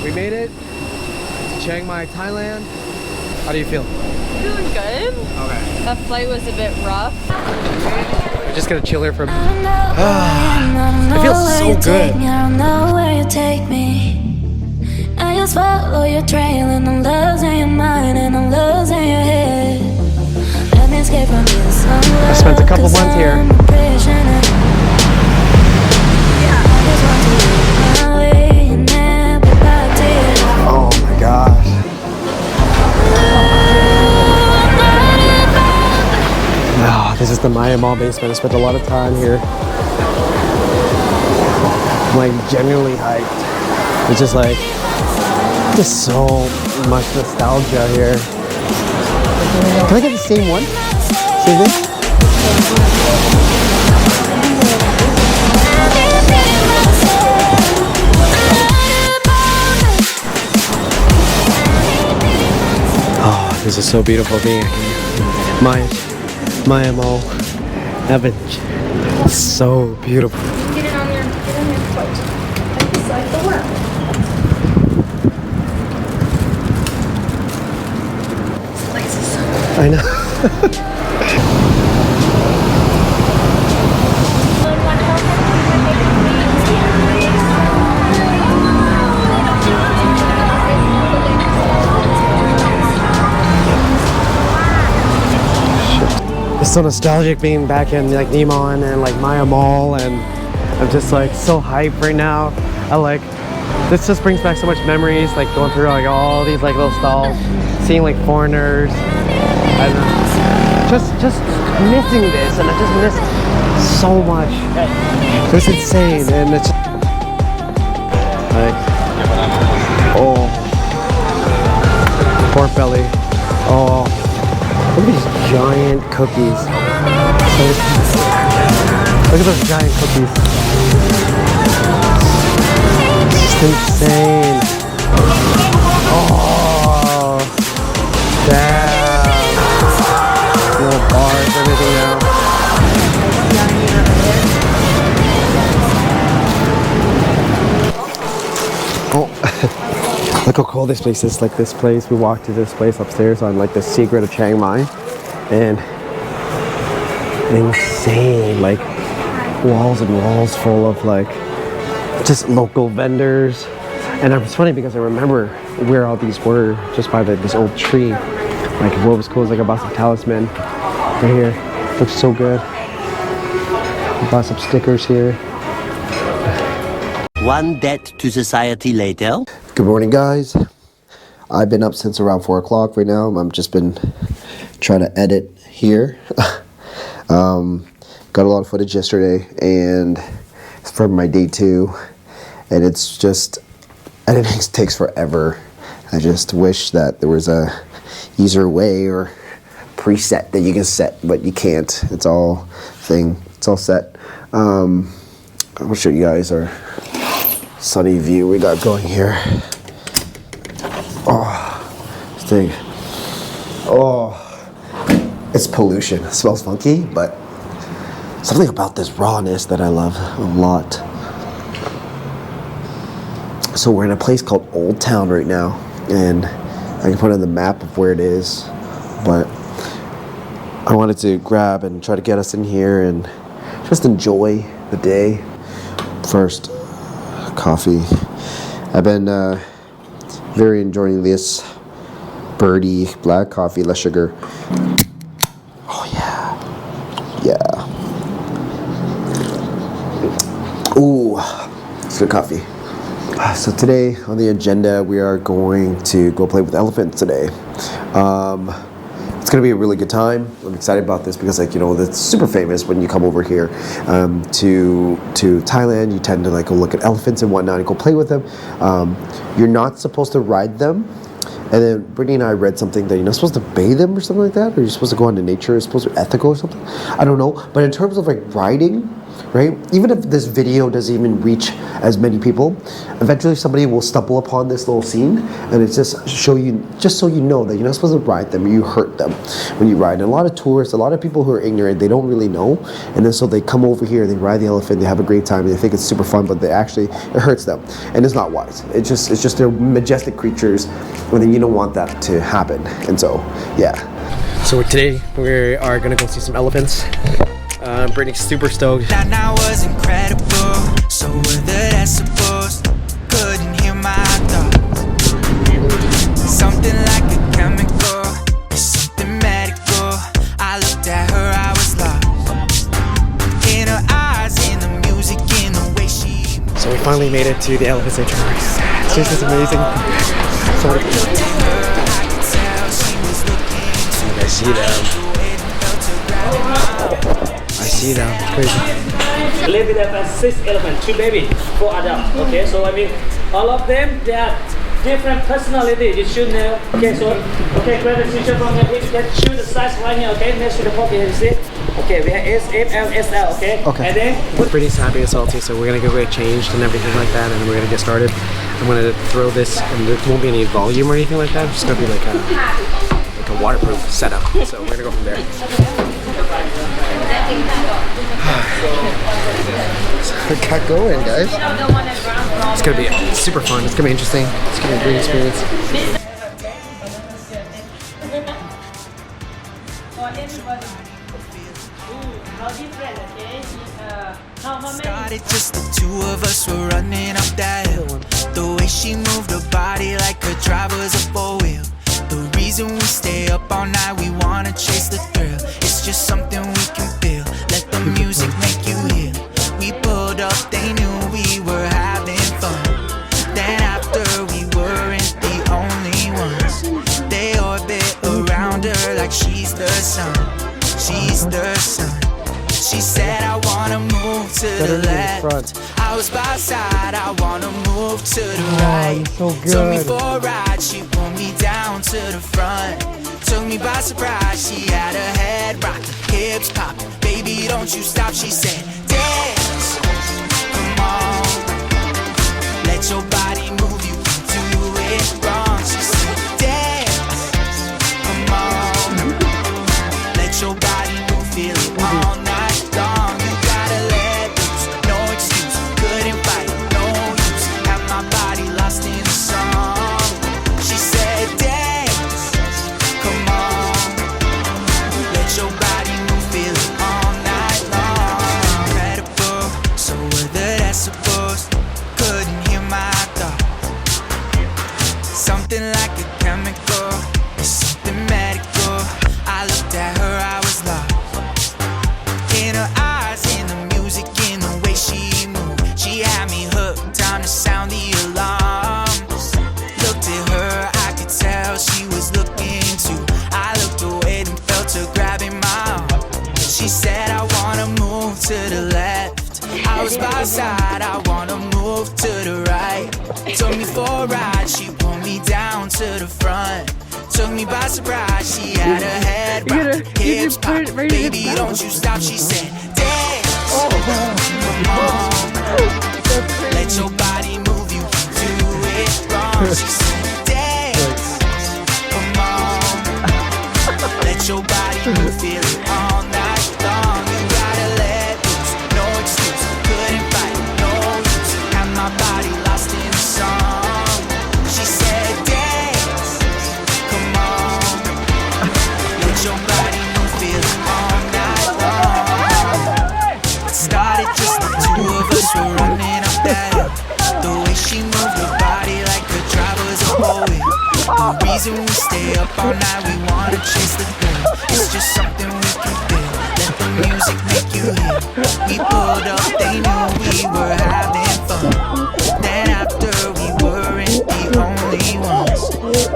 We made it to Chiang Mai, Thailand. How do you feel? Feeling good. Okay. That flight was a bit rough. We're just gonna chill here for. It feels so good. I don't know where you take me. I just follow your trail and I'm losing your mind and I'm losing your head. Let me escape from this. I spent a couple months here. Oh my gosh. Oh, this is the Maya Mall basement. I spent a lot of time here. I'm like genuinely hyped. It's just like, just so much nostalgia here. Can I get the same one? Same thing? Oh, this is so beautiful being Maya Mall. Heaven. So beautiful. Get it on your foot. It's like the worm. I know. It's so nostalgic being back in like Neiman and like Maya Mall, and I'm just like so hyped right now. I like, this just brings back so much memories, like going through like all these like little stalls, seeing like foreigners. I don't know. Just missing this, and I just miss so much. It's insane, and it's just, like, oh, pork belly. Oh, look at these giant cookies. Look at those giant cookies. It's just insane. Oh, damn. Little bars, everything now. Oh, look how cool this place is. Like this place, we walked to this place upstairs on like the secret of Chiang Mai, and insane, like walls and walls full of like just local vendors. And it's funny because I remember where all these were just by this old tree. Like what was cool is like I bought some talisman right here. Looks so good. I bought some stickers here. One debt to society later. Good morning, guys. I've been up since around 4 o'clock right now. I've just been trying to edit here. Got a lot of footage yesterday and it's from my day 2, and it's just, editing takes forever. I just wish that there was a easier way or preset that you can set, but you can't. It's all set. I'll show you guys our sunny view we got going here. Oh, this thing. Oh, it's pollution. It smells funky, but something about this rawness that I love a lot. So we're in a place called Old Town right now, and I can put on the map of where it is, but I wanted to grab and try to get us in here and just enjoy the day. First, coffee. I've been very enjoying this birdie black coffee, less sugar. Oh yeah, yeah. Ooh, it's good coffee. So today on the agenda, we are going to go play with elephants today. It's gonna be a really good time. I'm excited about this because, like, you know, it's super famous when you come over here to Thailand. You tend to like go look at elephants and whatnot and go play with them. You're not supposed to ride them. And then Brittany and I read something that you're not supposed to bathe them or something like that, or you're supposed to go into nature. It's supposed to be ethical or something. I don't know. But in terms of like riding, right? Even if this video doesn't even reach as many people, eventually somebody will stumble upon this little scene, and it's just so you know that you're not supposed to ride them. You hurt them when you ride. And a lot of tourists, a lot of people who are ignorant, they don't really know, and then so they come over here, they ride the elephant, they have a great time, they think it's super fun, but it hurts them, and it's not wise. It's just they're majestic creatures, and then you don't want that to happen. And so, yeah. So today we are gonna go see some elephants. Brittany's super stoked. That night was incredible. So whether that's supposed, couldn't hear my thoughts. Something like a chemical, something medical. I looked at her, I was lost. In her eyes, in the music, in the way she. So we finally made it to the elephant sanctuary. It's just amazing. So I see them. I see them. It's crazy. Live with them as 6 elephants, 2 babies, 4 adults. Okay, so I mean, all of them, they are different personality. You should know. Okay, so grab the picture from here. You can choose the size right here. Okay, next to the pocket. You see? Okay, we have S, M, L, S, L. Okay. Okay. And then Brittany's happy and salty, so we're gonna go get changed and everything like that, and then we're gonna get started. I'm gonna throw this, and there won't be any volume or anything like that. It's just gonna be like a waterproof setup. So we're gonna go from there. We got going, guys. It's gonna be super fun. It's gonna be interesting. It's gonna be a great experience. Started just the two of us were running up that hill. The way she moved her body like her driver's a 4-wheel. The reason we stay up all night, we wanna chase the thrill. It's just something we can feel. Let the music make you heal. We pulled up, they knew we were having fun. Then after we weren't the only ones, they orbit around her like she's the sun. She's the sun. She said, I wanna move to the left. I was by side, I wanna move to the right. Took me for a ride, she pulled me down to the front. Took me by surprise, she had her head rocking, hips popping. Baby, don't you stop, she said, dance, come on. Let your body move, you can do it wrong. She said, dance, come on. Let your body move, feel it all night long. You gotta let loose, no excuse. Couldn't fight, no use. Have my body lost in the song. She said, dance, come on. Let your body move, feel it all night long. Incredible, so whether that's supposed, couldn't hear my thoughts. Something like a chemical, something medical. I looked at her, I was lost. In her eyes, in the music, in the way she moved. She had me hooked, time to sound the alarm. Looked at her, I could tell she was looking too. I looked away and felt her grabbing my arm. She said, I wanna move to the left. I was by her side, I wanna move to the right. Took me for a ride, she pulled me down to the front. Took me by surprise, she had her head rocking, hips popping. Baby, don't you stop, she said, dance, come on. Let your body move, you can do it wrong. She said, dance, come on. Let your body move, feel it all night long. You gotta let loose, no excuse. Couldn't fight, no use. Have my body lost in the song. She said, dance, come on. Let your body move, feel it all night long. It started just the two of us were running up that hill. The way she moved her body like her driver's a 4-wheel. The reason we stay up all night, we wanna chase the thrill. It's just something we can feel. Let the music make you heal. We pulled up, they knew we were having fun. Then after we weren't the only ones,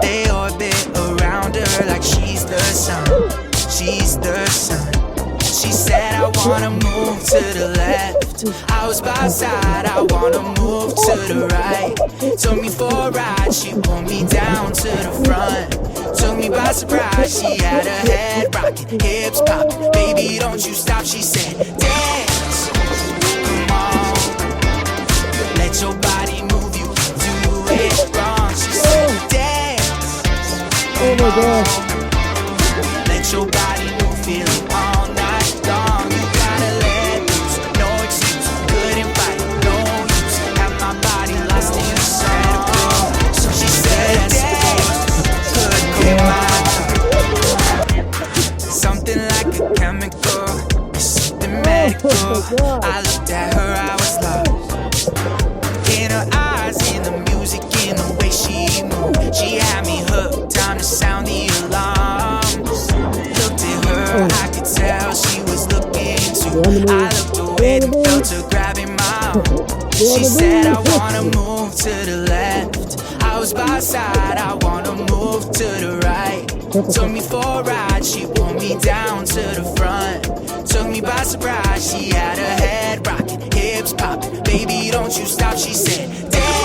they orbit around her like she's the sun. She's the sun. She said, I wanna move to the left. I was by her side, I wanna move to the right. Took me for a ride, she pulled me down to the front. Took me by surprise, she had her head rocking, hips popping. Baby, don't you stop, she said, dance, Let your body move, feel it all night long. You gotta let loose, no excuse. Couldn't fight, no use. Have my body lost in the song. So she said, something like a chemical, something medical. I looked at her, I was lost. In her eyes, in the music, in the way she moved. She had me hooked, time to sound the alarm. Looked at her, I could tell she was looking too. I looked away and felt her grabbing my arm. She said, I wanna move to the left. I was by her side, I wanna move to the right. Took me for a ride, she pulled me down to the front. Took me by surprise, she had her head rocking, hips popping. Baby, don't you stop, she said, damn.